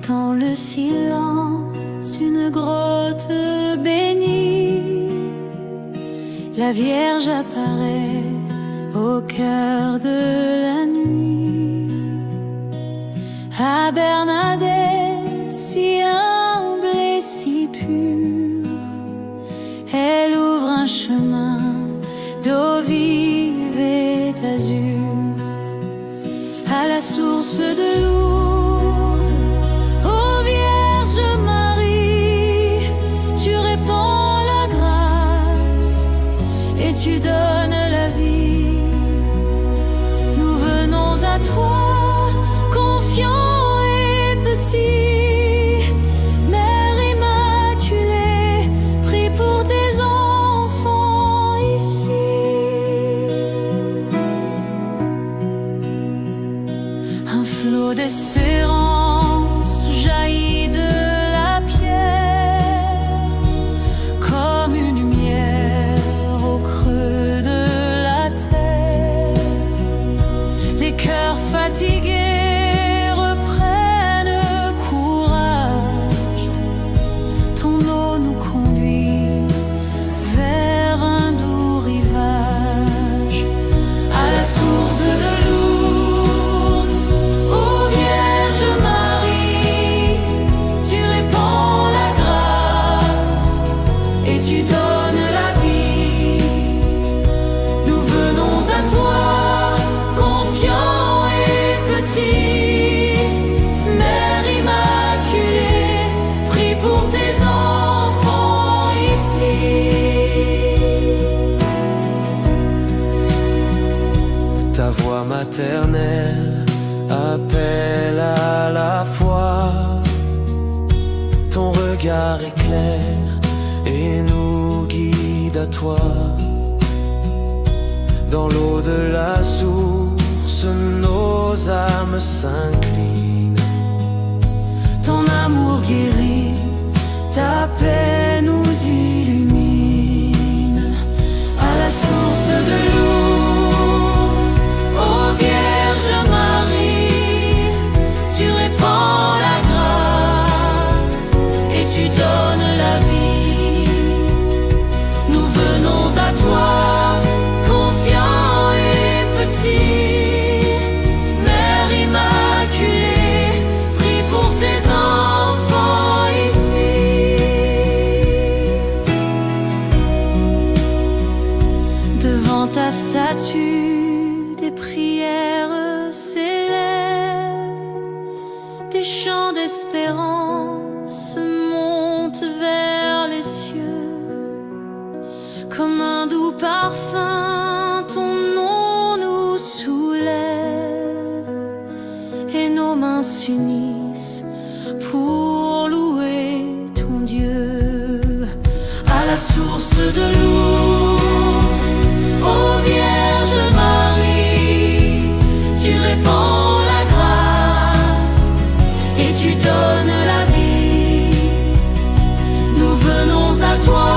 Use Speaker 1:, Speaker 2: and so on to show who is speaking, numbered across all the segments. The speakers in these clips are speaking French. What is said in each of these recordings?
Speaker 1: Dans le silence d'une grotte bénie, la Vierge apparaît au cœur de la nuit. À Bernadette, si humble et si pure, elle ouvre un chemin d'eau vive et d'azur. À la source de Lourdes, ô Vierge Marie, tu répands la grâce et tu donnes la vie. Nous venons à toi, confiants et petits. Mère Immaculée, prie pour tes enfants ici. Un flot d'espérance jaillit de la pierre, comme une lumière au creux de la terre. Les cœurs fatigués reprennent courage. Ton eau nous conduit vers un doux rivage. À la source de Lourdes, ô Vierge Marie, tu répands la grâce et tu donnes la vie. Nous venons à toi, confiants et petits. Mère Immaculée, prie pour tes enfants ici. Ta voix maternelle appelle à la foi. Ton regard éclaire et nous guide à toi. Dans l'eau de la source, nos âmes s'inclinent. Ton amour guérit, ta paix nous illumine. À la source de Lourdes, ô Vierge Marie, tu répands la grâce et tu donnes la vie. Nous venons à toi, confiants et petits. Mère Immaculée, prie pour tes enfants ici. Devant ta statue, des prières s'élèvent, des chants d'espérance montent vers les cieux. Comme un doux parfum, ton nom nous soulève et nos mains s'unissent pour louer ton Dieu. À la source de Lourdes, ô Vierge Marie, tu répands la grâce et tu donnes la vie. Nous venons à toi,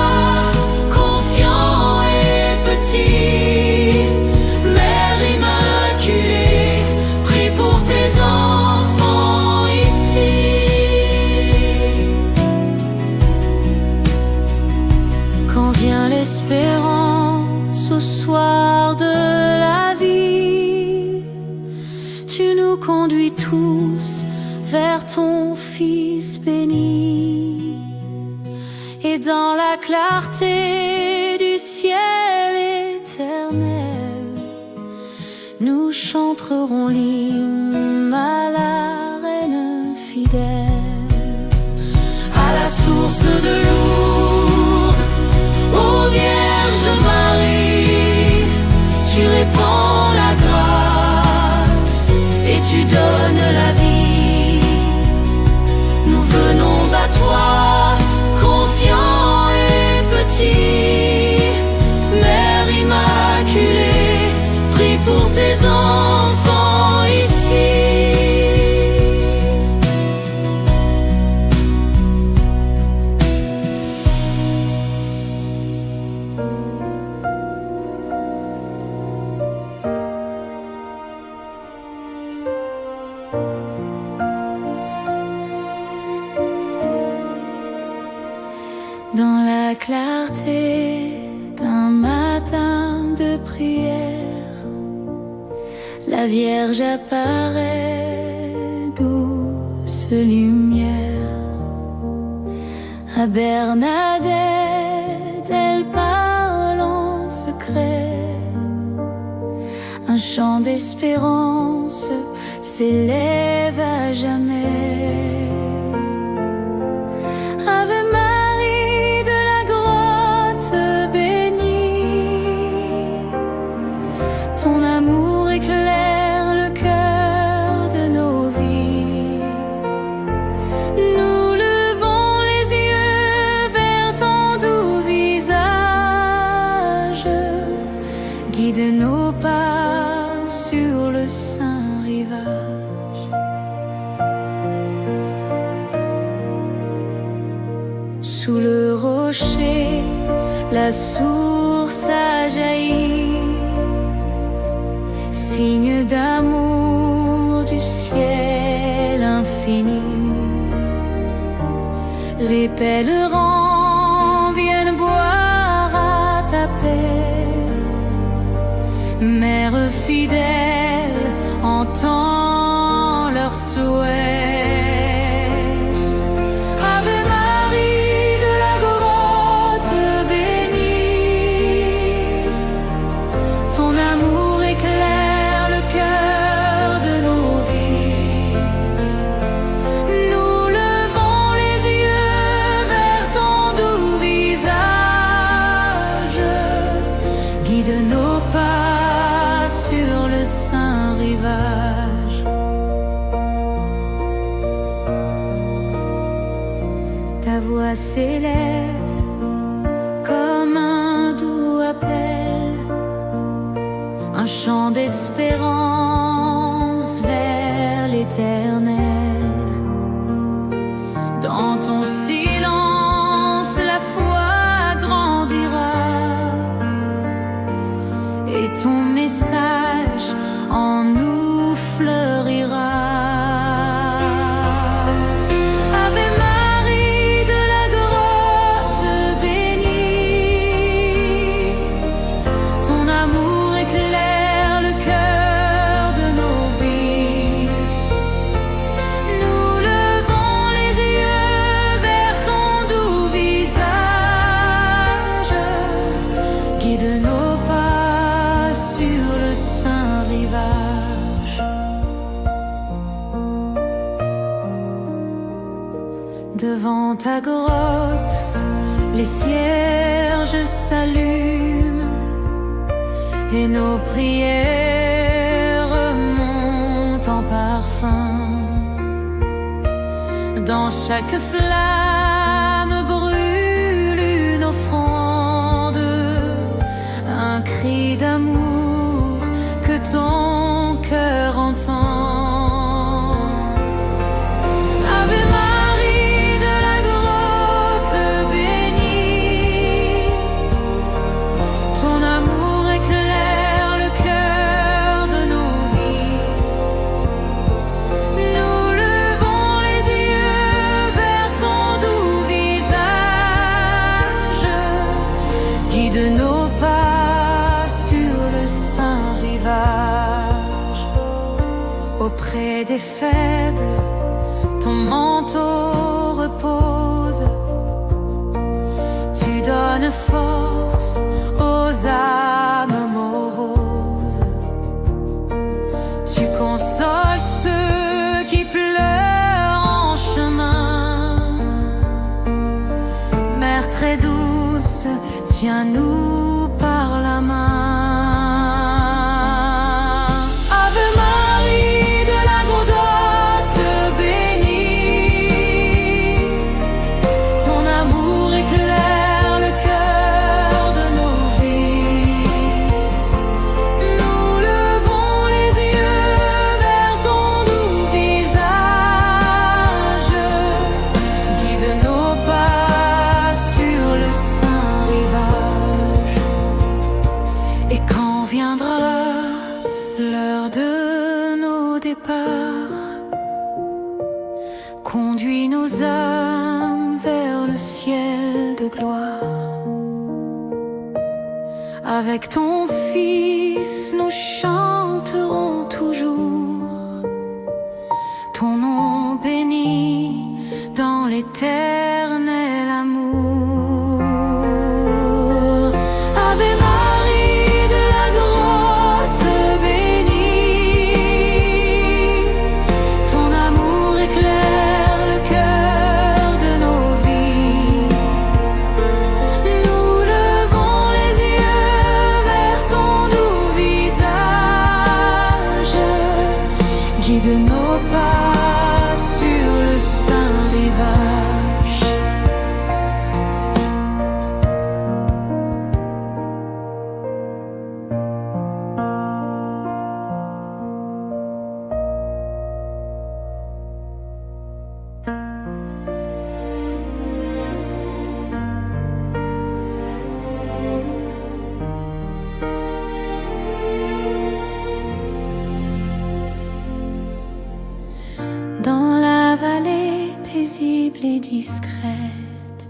Speaker 1: confiants et petits. Mère Immaculée, prie pour tes enfants ici. Quand vient l'espérance au soir de la vie, tu nous conduis tous vers ton Fils béni. Et dans la clarté du ciel éternel, nous chanterons l'hymne à la Reine fidèle. À la source de Lourdes, ô Vierge Marie, tu répands la grâce et tu donnes la vie. Nous venons à toi, confiants et petits. Mère Immaculée, prie pour tes enfants ici. clarté d'un matin de prière, la Vierge apparaît, douce lumière. À Bernadette, elle parle en secret, un chant d'espérance s'élève à jamais. Ave Marie de la grotte bénie, ton amour éclaire le cœur de nos vies. Nous levons les yeux vers ton doux visage, guide nos pas sur le saint rivage. Sous le rocher, la source a jailli, signe d'amour du ciel infini. Les pèlerins viennent boire à ta paix. Mère fidèle, entends leurs souhaits. Ave Marie de la grotte bénie, ton amour éclaire le cœur de nos vies. Nous levons les yeux vers ton doux visage, guide nos pas sur le saint rivage. Ta voix s'élève comme un doux appel, un chant d'espérance vers l'éternel. Dans ton silence, la foi grandira, et ton message en nous fleurira. Ave Marie de la grotte bénie, ton amour éclaire le cœur de nos vies. Nous levons les yeux vers ton doux visage, guide nos pas sur le saint rivage. Devant ta grotte, les cierges s'allument et nos prières montent en parfum. Dans chaque flamme brûle une offrande, un cri d'amour que ton cœur entend. Ave Marie de la grotte bénie, ton amour éclaire le cœur de nos vies. Nous levons les yeux vers ton doux visage, guide nos pas sur le saint rivage. Auprès des faibles, ton manteau repose, tu donnes force aux âmes moroses. Tu consoles ceux qui pleurent en chemin. Mère très douce, tiens-nous par la main. Ave Marie de la grotte bénie, ton amour éclaire le cœur de nos vies. Nous levons les yeux vers ton doux visage, guide nos pas sur le saint rivage. Avec ton Fils, nous chanterons toujours ton nom béni dans l'éternel amour. Ave Marie de la grotte bénie, ton amour éclaire le cœur de nos vies. Nous levons les yeux vers ton doux visage, guide nos pas sur le saint rivage. Dans la vallée paisible et discrète,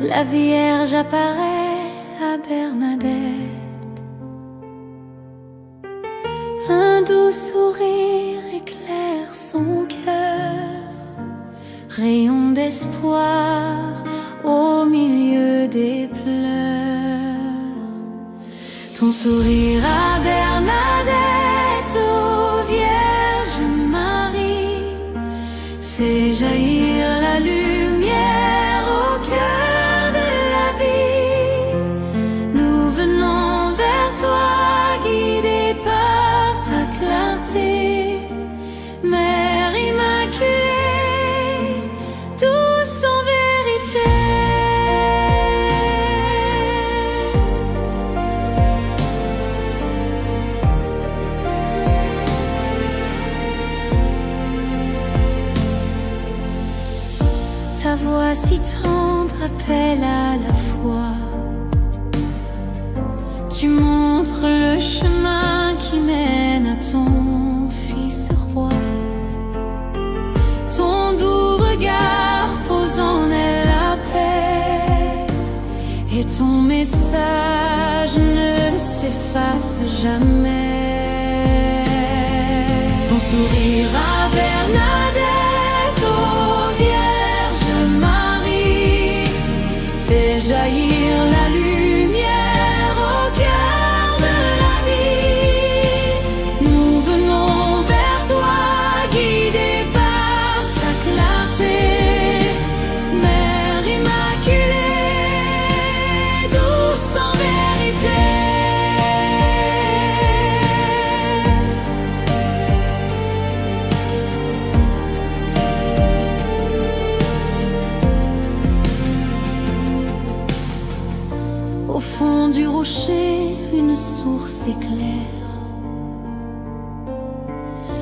Speaker 1: la Vierge apparaît à Bernadette. Un doux sourire éclaire son cœur, rayon d'espoir au milieu des pleurs. Ton sourire à Bernadette, ô Vierge Marie, fait jaillir la lumière au cœur de la vie. Nous venons vers toi, guidés par ta clarté, Mère immaculée, douce en vérité. Ta voix si tendre appelle à la foi. Tu montres le chemin qui mène à ton Fils roi. Ton doux regard pose en elle la paix, et ton message ne s'efface jamais. Ton sourire à Bernadette, ô Vierge Marie, fait jaillir la lumière au cœur de la vie. Nous venons vers toi, guidés par ta clarté, Mère immaculée, douce en vérité. Au fond du rocher, une source éclaire,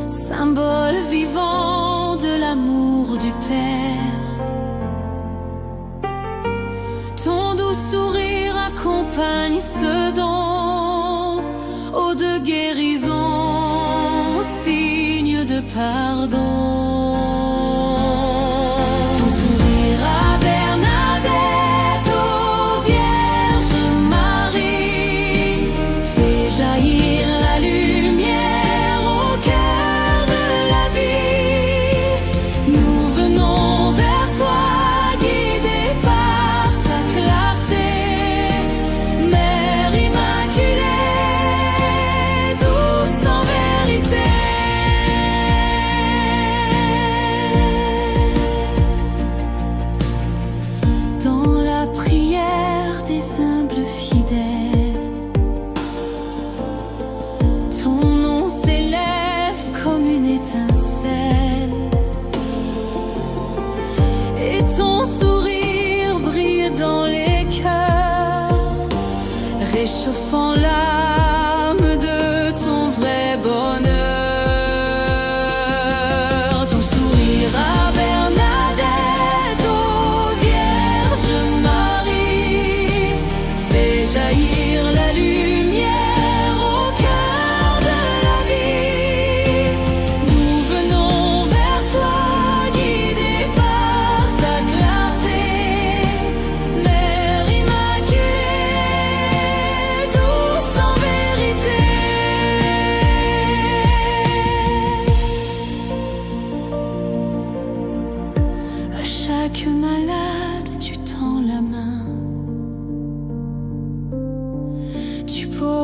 Speaker 1: symbole vivant de l'amour du Père. Ton doux sourire accompagne ce don, eau de guérison, signe de pardon. Ton sourire à Bernadette, ô Vierge Marie, fait jaillir la lumière au cœur de la vie. Nous venons vers toi, guidés par ta clarté, Mère immaculée, douce en vérité.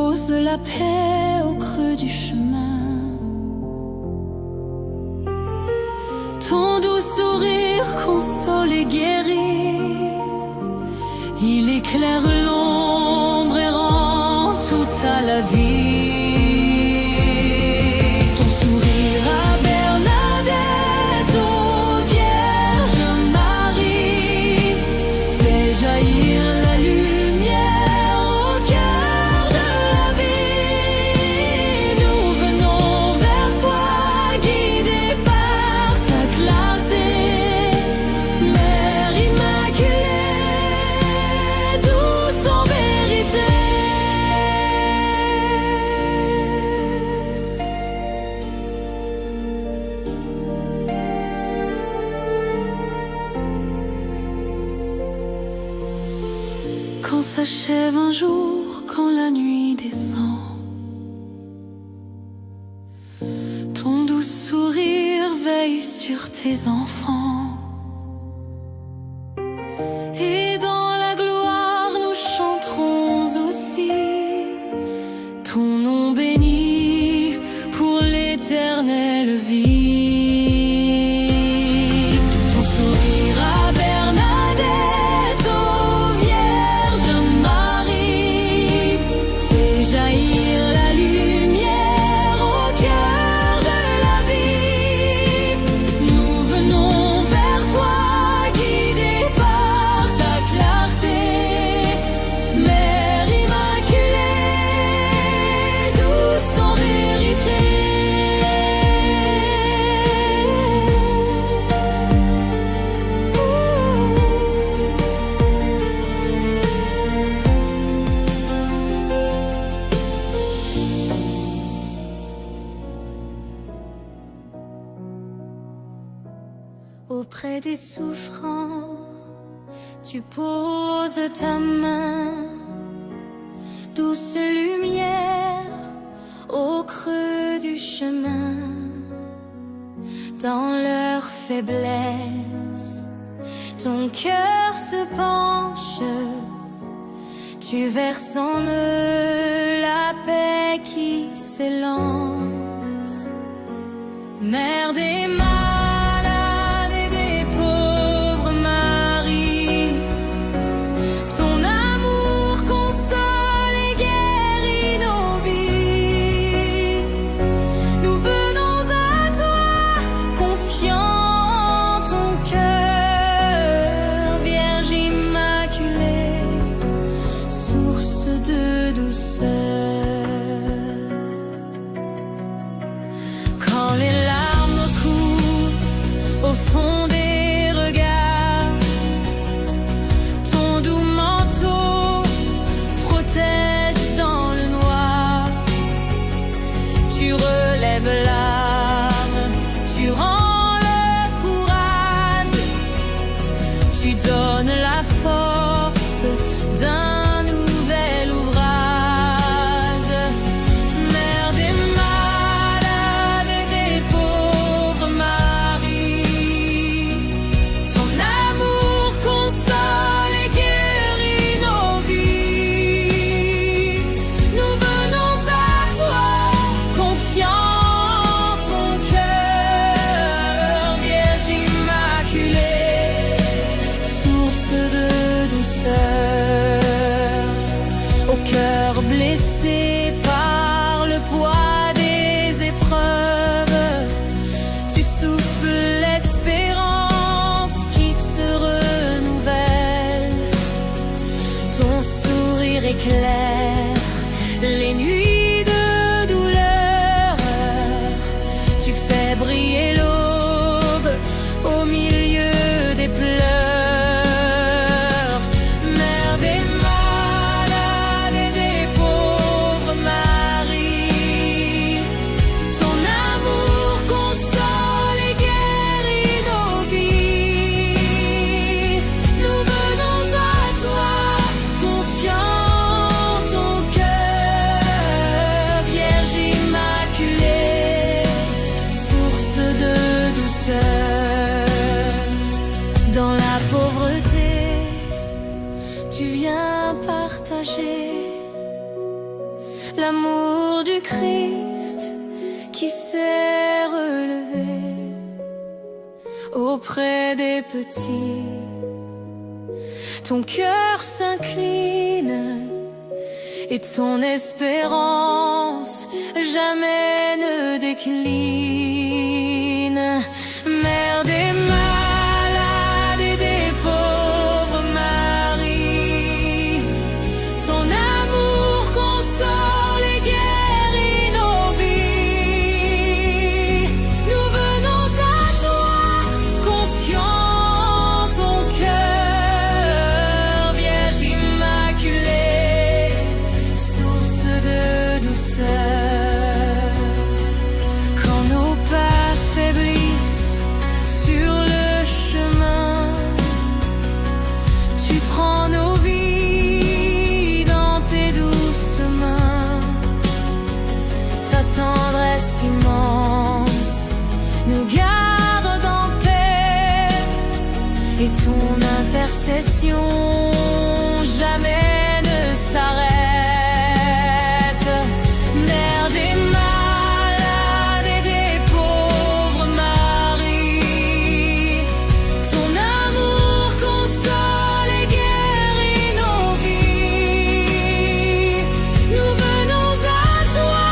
Speaker 1: dépose la paix au creux du chemin. Ton doux sourire console et guérit. Il éclaire l'ombre et rend tout à la vie. Ton sourire à Bernadette, ô Vierge Marie, fait jaillir la lumière au cœur de la vie. Nous venons vers toi, guidés par ta clarté, Mère immaculée, douce en vérité. Quand s'achève un jour, quand la nuit descend, ton doux sourire veille sur tes enfants. Et dans la gloire nous chanterons aussi ton nom béni pour l'éternelle vie. Ton sourire à Bernadette, ô Vierge Marie, fait jaillir la lumière au cœur de la vie. Nous venons vers toi, guidés par ta clarté, Mère immaculée, douce en vérité. Auprès des souffrants, tu poses ta main, douce lumière au creux du chemin. Dans leur faiblesse, ton cœur se penche, tu verses en eux la paix qui s'élance. Mère des malades et des pauvres Marie, ton amour console et guérit nos vies. Nous venons à toi, confiant ton cœur, Vierge immaculée, source de douceur. Quand les larmes coulent au fond des regards, ton doux manteau protège dans le noir. Tu relèves l'âme, tu rends le courage, tu donnes la force d'un nouvel ouvrage. Mère des malades et des pauvres Marie, ton amour console et guérit nos vies. Nous venons à toi, confiant ton cœur, Vierge immaculée, source de douceur. Au cœur blessé par le poids des épreuves, tu souffles l'espérance qui se renouvelle. Ton sourire éclaire les nuits de douleur. Tu fais briller l'aube au milieu des pleurs. Mère des malades et des pauvres Marie, ton amour console et guérit nos vies. Nous venons à toi, confiant ton cœur, Vierge immaculée, source de douceur. Dans la pauvreté, tu viens partager l'amour du Christ qui s'est relevé auprès des petits. Ton cœur s'incline et ton espérance jamais ne décline. Mère des malades et des pauvres, Marie, ton amour console et guérit nos vies. Nous venons à toi, confiant ton cœur, Vierge immaculée, source de douceur. Quand nos pas faiblissent sur le chemin, tu prends nos vies dans tes douces mains. Ta tendresse immense nous garde en paix, et ton intercession jamais ne s'arrête. Mère des malades et des pauvres, Marie, ton amour console et guérit nos vies. Nous venons à toi,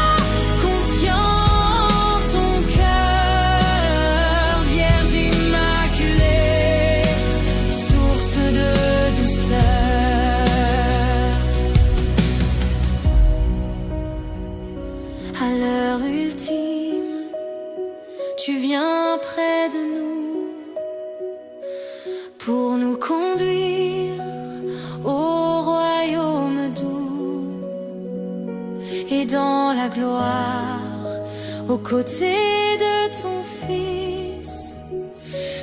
Speaker 1: confiant ton cœur, Vierge immaculée, source de douceur. À l'heure ultime, tu viens près de nous pour nous conduire au royaume doux. Et dans la gloire, aux côtés de ton Fils,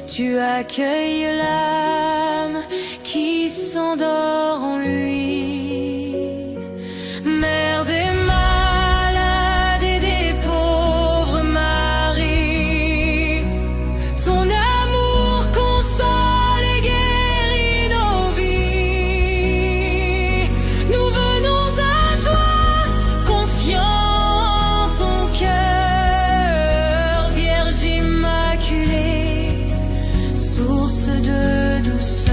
Speaker 1: tu accueilles l'âme qui s'endort en lui. Mère des malades et des pauvres, Marie, ton amour console et guérit nos vies. Nous venons à toi, confiant ton cœur, Vierge immaculée, source de douceur.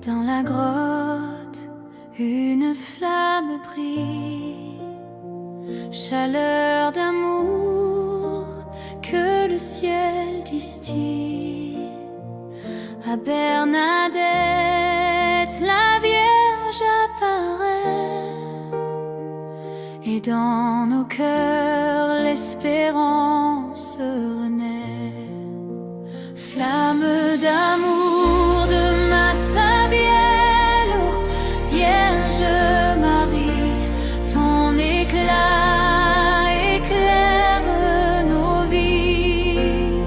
Speaker 1: Dans la grotte, une flamme brille, chaleur d'amour que le ciel distille. À Bernadette, la Vierge apparaît, et dans nos cœurs l'espérance renaît. Flamme d'amour de Massabielle, ô Vierge Marie, ton éclat éclaire nos vies.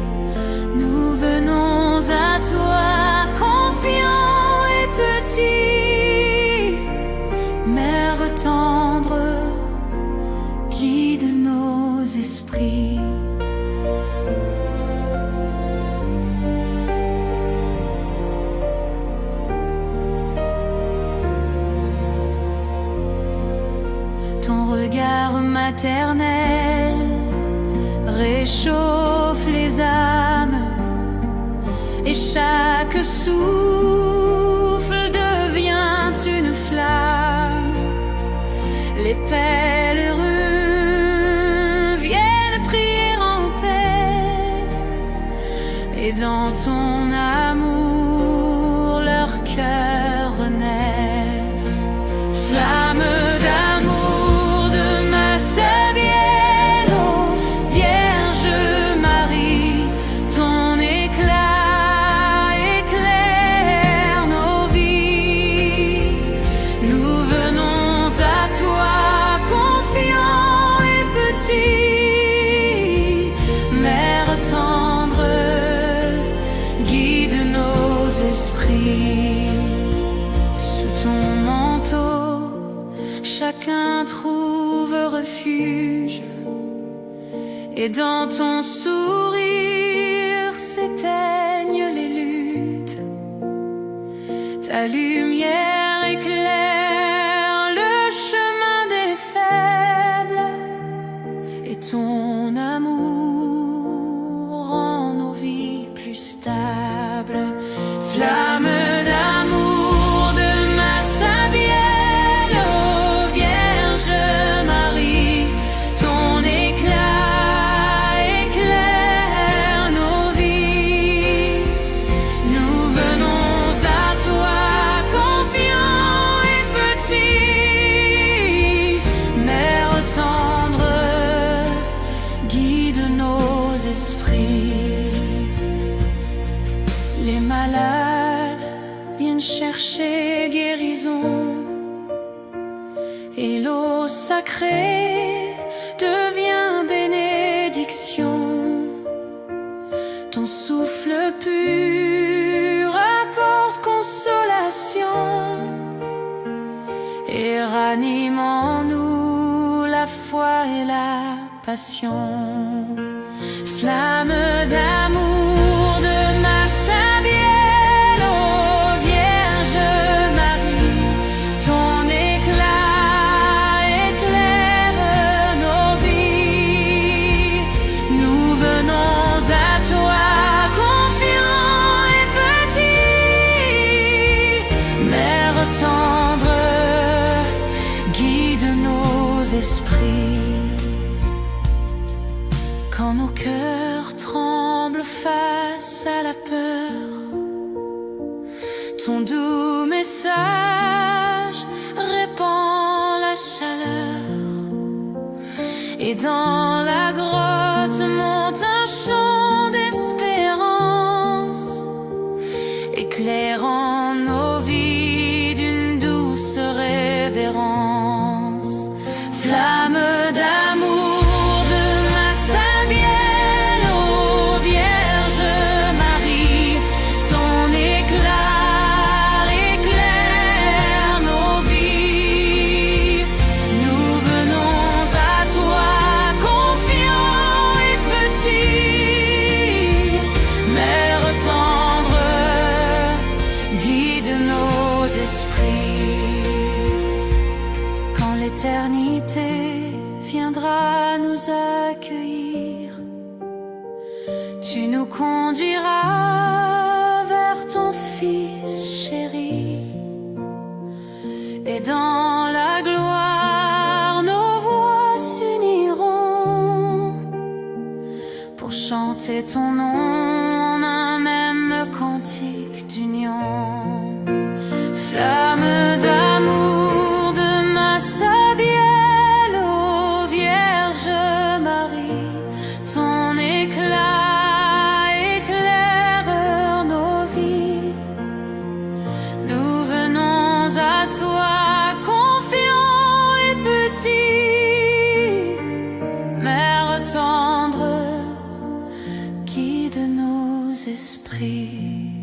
Speaker 1: Nous venons à toi, confiants et petits, Mère tendre, guide nos esprits. Ton regard maternel réchauffe les âmes, et chaque souffle devient une flamme. Les pèlerins viennent prier en paix, et dans ton amour leur cœur renaissent. Flamme d'amour de Massabielle, ô Vierge chacun trouve refuge, et dans ton sourire s'éteignent les luttes. Ta lumière éclaire le chemin des faibles, et ton amour rend nos vies plus stables. Flamme d'amour de ma Sabielle, ô Vierge Marie, ton éclat éclaire nos vies. Nous venons à toi confiants et petits. Mère tendre, guide nos esprits. Les malades viennent chercher guérison, et l'eau sacrée devient bénédiction. Ton souffle pur apporte consolation, et ranime en nous la foi et la passion. Flamme d'amour de ma Sabielle, ô Vierge Marie, ton éclat éclaire nos vies. Nous venons à toi confiants et petits. Mère tendre, guide nos esprits. Quand nos cœurs tremblent face à la peur, ton doux message répand la chaleur, et dans la grotte monte un chant d'espérance, éclairant nos vies d'une douce révérence. Flamme d'amour esprits. Quand l'éternité viendra nous accueillir, tu nous conduiras vers ton Fils chéri, et dans la gloire nos voix s'uniront pour chanter ton nom en un même cantique d'union. Flamme d'amour de ma Sabielle, ô Vierge Marie, ton éclat éclaire nos vies. Nous venons à toi confiants et petits. Mère tendre, guide nos esprits.